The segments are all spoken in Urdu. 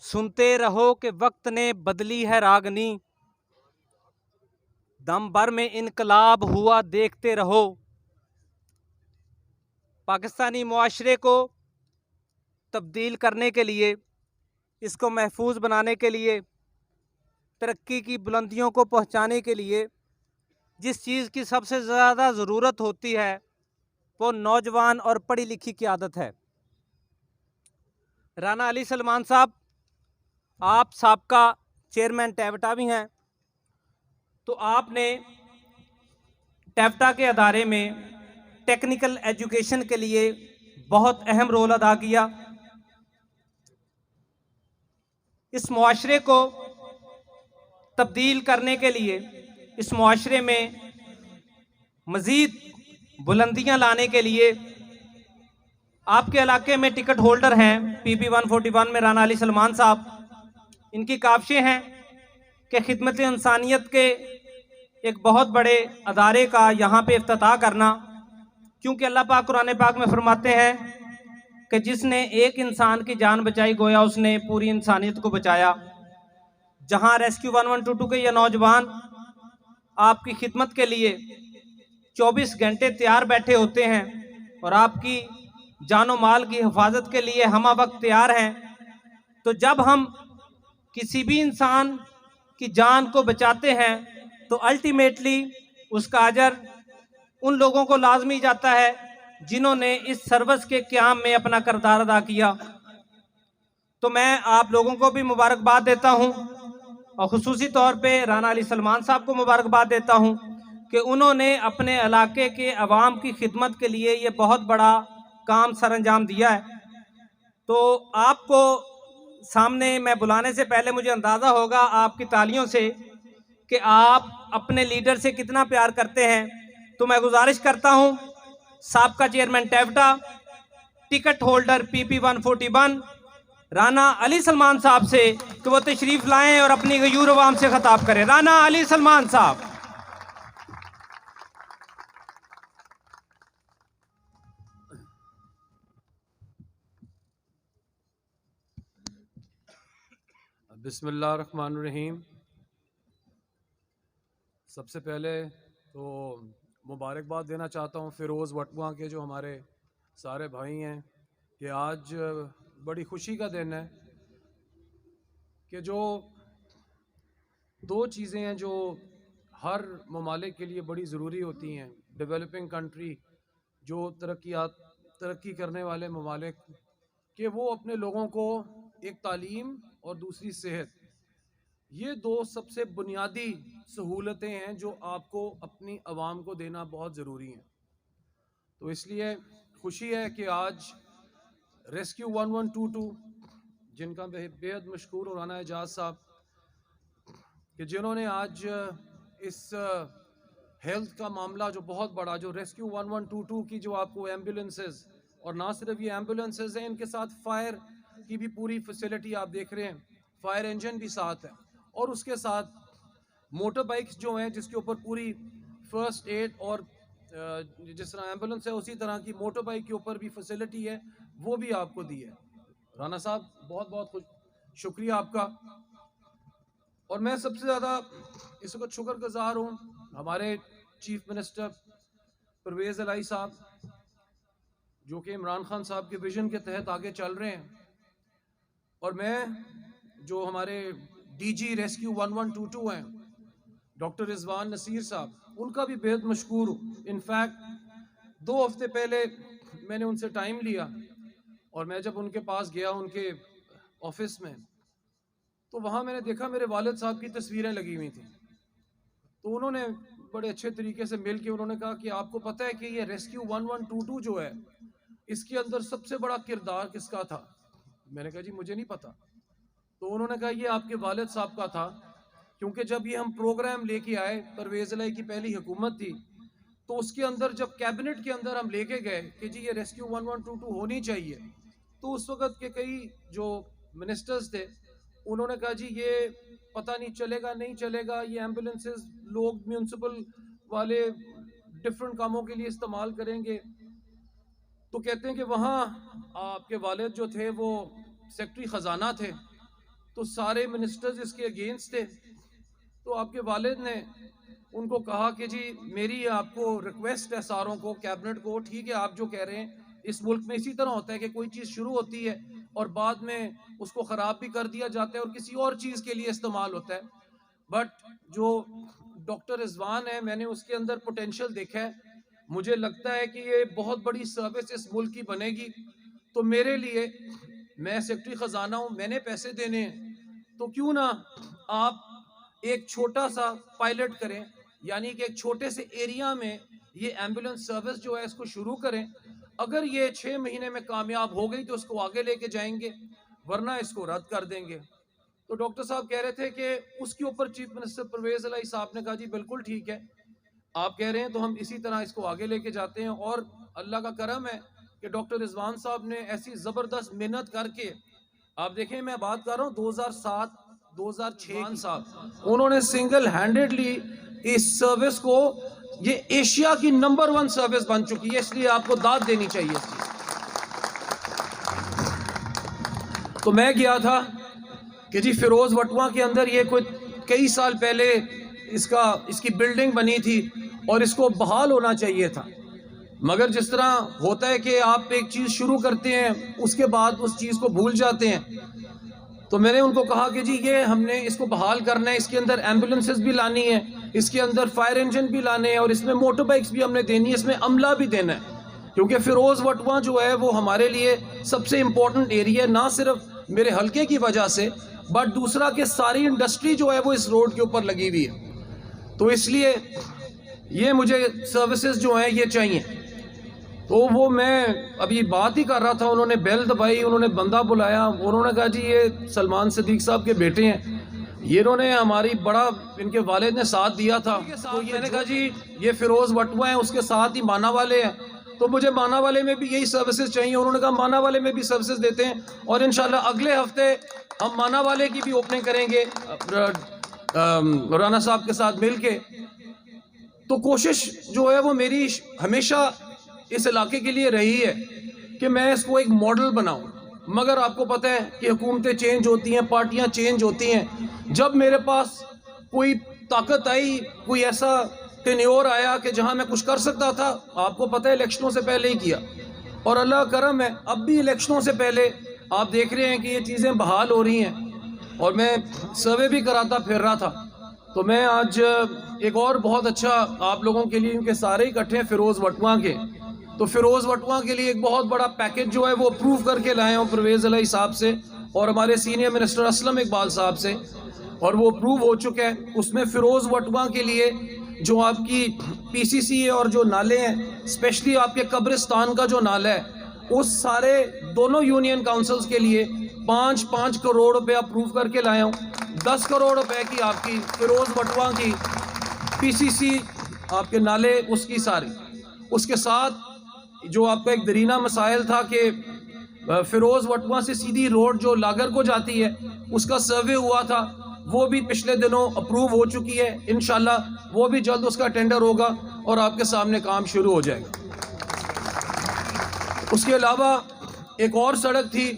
سنتے رہو کہ وقت نے بدلی ہے راگنی، دم بھر میں انقلاب ہوا دیکھتے رہو۔ پاکستانی معاشرے کو تبدیل کرنے کے لیے، اس کو محفوظ بنانے کے لیے، ترقی کی بلندیوں کو پہنچانے کے لیے جس چیز کی سب سے زیادہ ضرورت ہوتی ہے وہ نوجوان اور پڑھی لکھی قیادت ہے۔ رانا علی سلمان صاحب، آپ سابقہ چیئرمین ٹیوٹا بھی ہیں، تو آپ نے ٹیوٹا کے ادارے میں ٹیکنیکل ایجوکیشن کے لیے بہت اہم رول ادا کیا۔ اس معاشرے کو تبدیل کرنے کے لیے، اس معاشرے میں مزید بلندیاں لانے کے لیے آپ کے علاقے میں ٹکٹ ہولڈر ہیں پی پی 141 میں رانا علی سلمان صاحب۔ ان کی کاوشیں ہیں کہ خدمت انسانیت کے ایک بہت بڑے ادارے کا یہاں پہ افتتاح کرنا، کیونکہ اللہ پاک قرآن پاک میں فرماتے ہیں کہ جس نے ایک انسان کی جان بچائی گویا اس نے پوری انسانیت کو بچایا۔ جہاں ریسکیو 1122 کے یہ نوجوان آپ کی خدمت کے لیے 24 گھنٹے تیار بیٹھے ہوتے ہیں اور آپ کی جان و مال کی حفاظت کے لیے ہمہ وقت تیار ہیں، تو جب ہم کسی بھی انسان کی جان کو بچاتے ہیں تو الٹیمیٹلی اس کا اجر ان لوگوں کو لازمی جاتا ہے جنہوں نے اس سروس کے قیام میں اپنا کردار ادا کیا۔ تو میں آپ لوگوں کو بھی مبارکباد دیتا ہوں اور خصوصی طور پہ رانا علی سلمان صاحب کو مبارکباد دیتا ہوں کہ انہوں نے اپنے علاقے کے عوام کی خدمت کے لیے یہ بہت بڑا کام سر انجام دیا ہے۔ تو آپ کو سامنے میں بلانے سے پہلے مجھے اندازہ ہوگا آپ کی تالیوں سے کہ آپ اپنے لیڈر سے کتنا پیار کرتے ہیں۔ تو میں گزارش کرتا ہوں سابقہ چیئرمین ٹیوٹا، ٹکٹ ہولڈر پی پی 141 رانا علی سلمان صاحب سے کہ وہ تشریف لائیں اور اپنی غیور عوام سے خطاب کریں۔ رانا علی سلمان صاحب۔ بسم اللہ الرحمن الرحیم۔ سب سے پہلے تو مبارکباد دینا چاہتا ہوں فیروز وٹواں کے جو ہمارے سارے بھائی ہیں کہ آج بڑی خوشی کا دن ہے کہ جو دو چیزیں ہیں جو ہر ممالک کے لیے بڑی ضروری ہوتی ہیں، ڈیولپنگ کنٹری جو ترقی کرنے والے ممالک، کہ وہ اپنے لوگوں کو ایک تعلیم اور دوسری صحت، یہ دو سب سے بنیادی سہولتیں ہیں جو آپ کو اپنی عوام کو دینا بہت ضروری ہیں۔ تو اس لیے خوشی ہے کہ آج ریسکیو 1122 جن کا بےحد مشکور رانا اعجاز صاحب کہ جنہوں نے آج اس ہیلتھ کا معاملہ جو بہت بڑا، جو ریسکیو 1122 کی جو آپ کو ایمبولینسز، اور نہ صرف یہ ایمبولینسز ہیں، ان کے ساتھ فائر کی بھی پوری فیسلٹی آپ دیکھ رہے ہیں، فائر انجن بھی ساتھ ہے، اور اس کے ساتھ موٹر بائکس جو ہیں جس کے اوپر پوری فرسٹ ایڈ، اور جس طرح ایمبولینس ہے اسی طرح کی موٹر بائک کے اوپر بھی فیسلٹی ہے، وہ بھی آپ کو دی ہے۔ رانا صاحب بہت بہت شکریہ آپ کا۔ اور میں سب سے زیادہ اس وقت شکر گزار ہوں ہمارے چیف منسٹر پرویز الہی صاحب، جو کہ عمران خان صاحب کے ویژن کے تحت آگے چل رہے ہیں، اور میں جو ہمارے ڈی جی ریسکیو 1122 ہیں ڈاکٹر رضوان نصیر صاحب، ان کا بھی بہت مشکور ہوں۔ انفیکٹ 2 ہفتے پہلے میں نے ان سے ٹائم لیا اور میں جب ان کے پاس گیا ان کے آفس میں، تو وہاں میں نے دیکھا میرے والد صاحب کی تصویریں لگی ہوئی تھیں۔ تو انہوں نے بڑے اچھے طریقے سے مل کے انہوں نے کہا کہ آپ کو پتہ ہے کہ یہ ریسکیو 1122 جو ہے اس کے اندر سب سے بڑا کردار کس کا تھا؟ میں نے کہا جی مجھے نہیں پتا۔ تو انہوں نے کہا یہ آپ کے والد صاحب کا تھا، کیونکہ جب یہ ہم پروگرام لے کے آئے، پرویز الہی کی پہلی حکومت تھی، تو اس کے اندر جب کیبنٹ کے اندر ہم لے کے گئے کہ جی یہ ریسکیو 1122 ہونی چاہیے، تو اس وقت کے کئی جو منسٹرز تھے انہوں نے کہا جی یہ پتہ نہیں چلے گا نہیں چلے گا، یہ ایمبولینسز لوگ میونسپل والے ڈفرنٹ کاموں کے لیے استعمال کریں گے۔ تو کہتے ہیں کہ وہاں آپ کے والد جو تھے وہ سیکرٹری خزانہ تھے، تو سارے منسٹرز اس کے اگینسٹ تھے. تو آپ کے والد نے ان کو کہا کہ جی میری آپ کو ریکویسٹ ہے ساروں کو, کیبنٹ کو, ٹھیک ہے آپ جو کہہ رہے ہیں, اس ملک میں اسی طرح ہوتا ہے کہ کوئی چیز شروع ہوتی ہے اور بعد میں اس کو خراب بھی کر دیا جاتا ہے اور کسی اور چیز کے لیے استعمال ہوتا ہے. بٹ جو ڈاکٹر رضوان ہے, میں نے اس کے اندر پوٹینشیل دیکھا ہے. مجھے لگتا ہے کہ یہ بہت بڑی سروس اس ملک کی بنے گی. تو میرے لیے, میں سیکرٹری خزانہ ہوں, میں نے پیسے دینے ہیں, تو کیوں نہ آپ ایک چھوٹا سا پائلٹ کریں, یعنی کہ ایک چھوٹے سے ایریا میں یہ ایمبولینس سروس جو ہے اس کو شروع کریں. اگر یہ 6 مہینے میں کامیاب ہو گئی تو اس کو آگے لے کے جائیں گے, ورنہ اس کو رد کر دیں گے. تو ڈاکٹر صاحب کہہ رہے تھے کہ اس کے اوپر چیف منسٹر پرویز الہی صاحب نے کہا جی بالکل ٹھیک ہے, آپ کہہ رہے ہیں تو ہم اسی طرح اس کو آگے لے کے جاتے ہیں. اور اللہ کا کرم ہے کہ ڈاکٹر رضوان صاحب نے ایسی زبردست محنت کر کے, آپ دیکھیں میں بات کر رہا ہوں 2007 2006 صاحب, انہوں نے سنگل ہینڈڈلی اس سروس کو, یہ ایشیا کی نمبر 1 سروس بن چکی ہے, اس لیے آپ کو داد دینی چاہیے. تو میں گیا تھا کہ جی فیروز وٹواں کے اندر یہ کوئی کئی سال پہلے اس کی بلڈنگ بنی تھی اور اس کو بحال ہونا چاہیے تھا, مگر جس طرح ہوتا ہے کہ آپ ایک چیز شروع کرتے ہیں اس کے بعد اس چیز کو بھول جاتے ہیں. تو میں نے ان کو کہا کہ جی یہ ہم نے اس کو بحال کرنا ہے, اس کے اندر ایمبولینسز بھی لانی ہے, اس کے اندر فائر انجن بھی لانے ہیں, اور اس میں موٹر بائکس بھی ہم نے دینی ہے, اس میں عملہ بھی دینا ہے. کیونکہ فیروز وٹواں جو ہے وہ ہمارے لیے سب سے امپورٹنٹ ایریا ہے, نہ صرف میرے حلقے کی وجہ سے, بٹ دوسرا کہ ساری انڈسٹری جو ہے وہ اس روڈ کے اوپر لگی ہوئی ہے. تو اس لیے یہ مجھے سروسز جو ہیں یہ چاہیے. تو وہ میں ابھی بات ہی کر رہا تھا, انہوں نے بیل دبائی, انہوں نے بندہ بلایا, انہوں نے کہا جی یہ سلمان صدیق صاحب کے بیٹے ہیں, یہ انہوں نے ہماری بڑا, ان کے والد نے ساتھ دیا تھا. تو میں نے کہا جی یہ فیروز وٹواں ہیں, اس کے ساتھ ہی مانا والے ہیں, تو مجھے مانا والے میں بھی یہی سروسز چاہیے. انہوں نے کہا مانا والے میں بھی سروسز دیتے ہیں, اور انشاءاللہ اگلے ہفتے ہم مانا والے کی بھی اوپننگ کریں گے رانا صاحب کے ساتھ مل کے. تو کوشش جو ہے وہ میری ہمیشہ اس علاقے کے لیے رہی ہے کہ میں اس کو ایک ماڈل بناؤں. مگر آپ کو پتہ ہے کہ حکومتیں چینج ہوتی ہیں, پارٹیاں چینج ہوتی ہیں. جب میرے پاس کوئی طاقت آئی, کوئی ایسا ٹینیور آیا کہ جہاں میں کچھ کر سکتا تھا, آپ کو پتہ ہے الیکشنوں سے پہلے ہی کیا, اور اللہ کا کرم ہے اب بھی الیکشنوں سے پہلے آپ دیکھ رہے ہیں کہ یہ چیزیں بحال ہو رہی ہیں, اور میں سروے بھی کراتا پھر رہا تھا. تو میں آج ایک اور بہت اچھا آپ لوگوں کے لیے, کیونکہ سارے اکٹھے ہیں فیروز وٹواں کے, تو فیروز وٹواں کے لیے ایک بہت بڑا پیکج جو ہے وہ اپروو کر کے لائے ہوں پرویز الہی صاحب سے اور ہمارے سینئر منسٹر اسلم اقبال صاحب سے, اور وہ اپروو ہو چکا ہے. اس میں فیروز وٹواں کے لیے جو آپ کی پی سی سی ہے اور جو نالے ہیں, اسپیشلی آپ کے قبرستان کا جو نالہ ہے, اس سارے دونوں یونین کاؤنسلز کے لیے 5 کروڑ روپے اپروو کر کے لائے ہوں. 10 کروڑ روپے کی آپ کی فیروز وٹواں کی پی سی سی آپ کے نالے اس کی ساری. اس کے ساتھ جو آپ کا ایک درینہ مسائل تھا کہ فیروز وٹواں سے سیدھی روڈ جو لاگر کو جاتی ہے اس کا سروے ہوا تھا, وہ بھی پچھلے دنوں اپروو ہو چکی ہے. انشاءاللہ وہ بھی جلد اس کا ٹینڈر ہوگا اور آپ کے سامنے کام شروع ہو جائے گا. اس کے علاوہ ایک اور سڑک تھی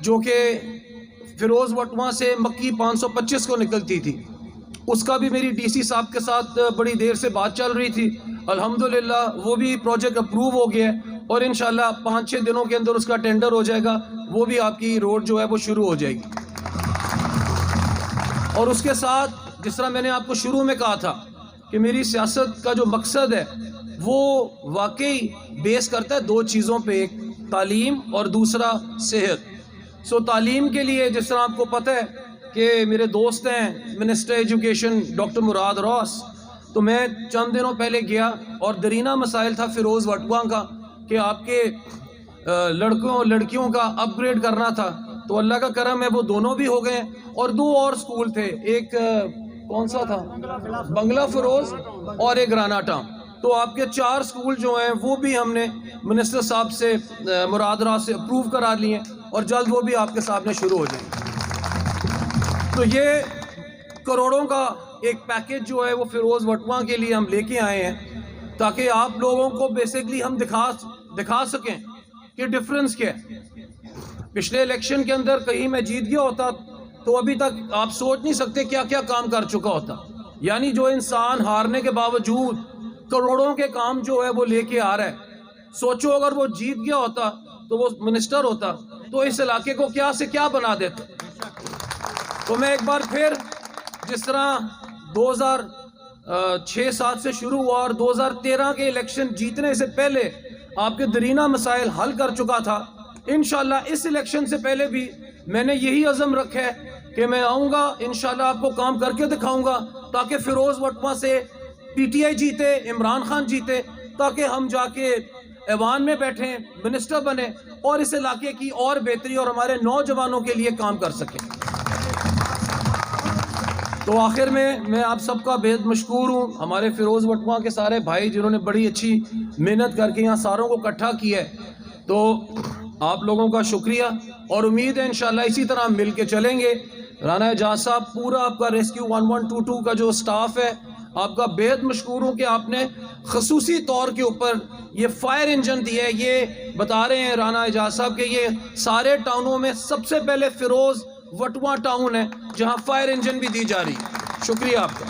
جو کہ فیروز وٹواں سے مکی 525 کو نکلتی تھی, اس کا بھی میری ڈی سی صاحب کے ساتھ بڑی دیر سے بات چل رہی تھی. الحمدللہ وہ بھی پروجیکٹ اپروو ہو گیا ہے, اور انشاءاللہ 5-6 دنوں کے اندر اس کا ٹینڈر ہو جائے گا, وہ بھی آپ کی روڈ جو ہے وہ شروع ہو جائے گی. اور اس کے ساتھ جس طرح میں نے آپ کو شروع میں کہا تھا کہ میری سیاست کا جو مقصد ہے وہ واقعی بیس کرتا ہے 2 چیزوں پہ, ایک تعلیم اور دوسرا صحت. تعلیم کے لیے جس طرح آپ کو پتہ ہے کہ میرے دوست ہیں منسٹر ایجوکیشن ڈاکٹر مراد روس, تو میں چند دنوں پہلے گیا اور درینہ مسائل تھا فیروز وٹواں کا کہ آپ کے لڑکوں لڑکیوں کا اپ گریڈ کرنا تھا. تو اللہ کا کرم ہے وہ دونوں بھی ہو گئے, اور 2 اور سکول تھے, ایک کون سا تھا بنگلہ فیروز اور ایک رانا ٹام. تو آپ کے 4 سکول جو ہیں وہ بھی ہم نے منسٹر صاحب سے مراد راز سے اپروو کرا لیے, اور جلد وہ بھی آپ کے سامنے شروع ہو جائیں گے. تو یہ کروڑوں کا ایک پیکج جو ہے وہ فیروز وٹواں کے لیے ہم لے کے آئے ہیں, تاکہ آپ لوگوں کو بیسکلی ہم دکھا سکیں کہ ڈفرنس کیا ہے. پچھلے الیکشن کے اندر کہیں میں جیت گیا ہوتا تو ابھی تک آپ سوچ نہیں سکتے کیا کیا کام کر چکا ہوتا. یعنی جو انسان ہارنے کے باوجود کروڑوں کے کام جو ہے وہ لے کے آ رہا ہے, سوچو اگر وہ جیت گیا ہوتا تو وہ منسٹر ہوتا تو اس علاقے کو کیا سے کیا بنا دیتا. تو میں ایک بار پھر جس طرح 2006-07 سے شروع ہوا اور 2013 کے الیکشن جیتنے سے پہلے آپ کے درینہ مسائل حل کر چکا تھا, انشاءاللہ اس الیکشن سے پہلے بھی میں نے یہی عزم رکھا ہے کہ میں آؤں گا, انشاءاللہ آپ کو کام کر کے دکھاؤں گا تاکہ فیروز وٹواں سے پی ٹی آئی جیتے, عمران خان جیتے, تاکہ ہم جا کے ایوان میں بیٹھیں, منسٹر بنے اور اس علاقے کی اور بہتری اور ہمارے نوجوانوں کے لیے کام کر سکیں. تو آخر میں آپ سب کا بہت مشکور ہوں, ہمارے فیروز وٹواں کے سارے بھائی جنہوں نے بڑی اچھی محنت کر کے یہاں ساروں کو اکٹھا کیا ہے, تو آپ لوگوں کا شکریہ اور امید ہے انشاءاللہ اسی طرح ہم مل کے چلیں گے. رانا اعجاز صاحب, پورا آپ کا ریسکیو 1122 کا جو سٹاف ہے, آپ کا بہت مشکور ہوں کہ آپ نے خصوصی طور کے اوپر یہ فائر انجن دیا ہے. یہ بتا رہے ہیں رانا اعجاز صاحب کہ یہ سارے ٹاؤنوں میں سب سے پہلے فیروز وٹواں ٹاؤن ہے جہاں فائر انجن بھی دی جا رہی ہے. شکریہ آپ کا.